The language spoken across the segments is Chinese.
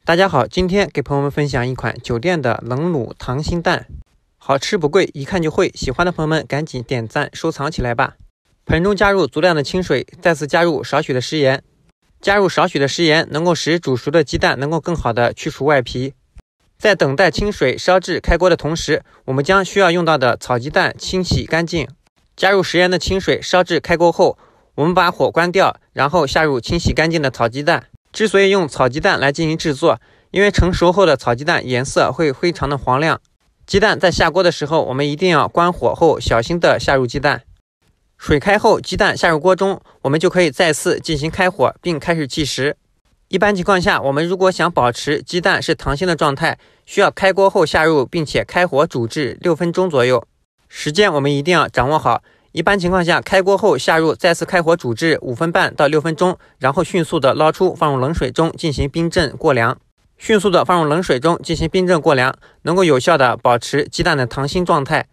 大家好，今天给朋友们分享一款酒店的冷卤溏心蛋，好吃不贵，一看就会。喜欢的朋友们赶紧点赞收藏起来吧。盆中加入足量的清水，再次加入少许的食盐。加入少许的食盐，能够使煮熟的鸡蛋能够更好的去除外皮。在等待清水烧至开锅的同时，我们将需要用到的草鸡蛋清洗干净。加入食盐的清水烧至开锅后，我们把火关掉，然后下入清洗干净的草鸡蛋。之所以用草鸡蛋来进行制作，因为成熟后的草鸡蛋颜色会非常的黄亮。鸡蛋在下锅的时候，我们一定要关火后小心的下入鸡蛋。水开后，鸡蛋下入锅中，我们就可以再次进行开火，并开始计时。一般情况下，我们如果想保持鸡蛋是溏心的状态，需要开锅后下入，并且开火煮至6分钟左右。时间我们一定要掌握好。一般情况下，开锅后下入，再次开火煮至5分半到6分钟，然后迅速的捞出，放入冷水中进行冰镇过凉。迅速的放入冷水中进行冰镇过凉，能够有效的保持鸡蛋的溏心状态。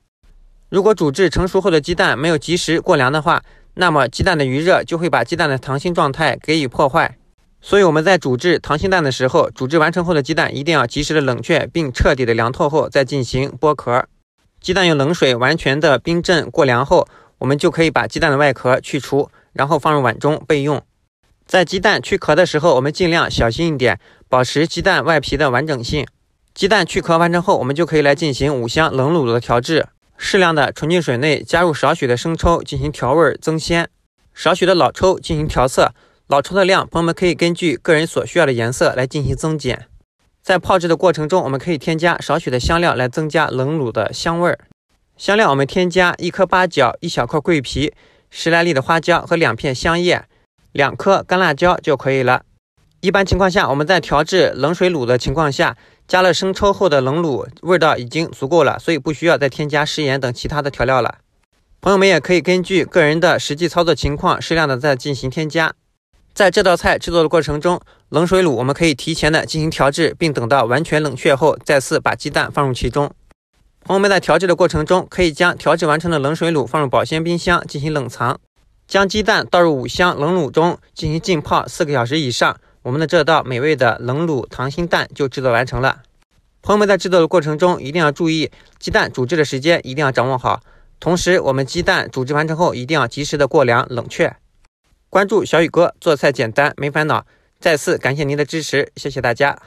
如果煮至成熟后的鸡蛋没有及时过凉的话，那么鸡蛋的余热就会把鸡蛋的溏心状态给予破坏。所以我们在煮制溏心蛋的时候，煮制完成后的鸡蛋一定要及时的冷却，并彻底的凉透后再进行剥壳。鸡蛋用冷水完全的冰镇过凉后，我们就可以把鸡蛋的外壳去除，然后放入碗中备用。在鸡蛋去壳的时候，我们尽量小心一点，保持鸡蛋外皮的完整性。鸡蛋去壳完成后，我们就可以来进行5香冷卤的调制。适量的纯净水内加入少许的生抽进行调味增鲜，少许的老抽进行调色。老抽的量，朋友们可以根据个人所需要的颜色来进行增减。在泡制的过程中，我们可以添加少许的香料来增加冷卤的香味儿。香料我们添加1颗八角、1小块桂皮、10来粒的花椒和2片香叶、2颗干辣椒就可以了。一般情况下，我们在调制冷水卤的情况下，加了生抽后的冷卤味道已经足够了，所以不需要再添加食盐等其他的调料了。朋友们也可以根据个人的实际操作情况，适量的再进行添加。在这道菜制作的过程中，冷水卤我们可以提前的进行调制，并等到完全冷却后，再次把鸡蛋放入其中。朋友们在调制的过程中，可以将调制完成的冷水卤放入保鲜冰箱进行冷藏，将鸡蛋倒入5香冷卤中进行浸泡4个小时以上，我们的这道美味的冷卤溏心蛋就制作完成了。朋友们在制作的过程中一定要注意鸡蛋煮制的时间一定要掌握好，同时我们鸡蛋煮制完成后一定要及时的过凉冷却。关注小雨哥，做菜简单没烦恼。再次感谢您的支持，谢谢大家。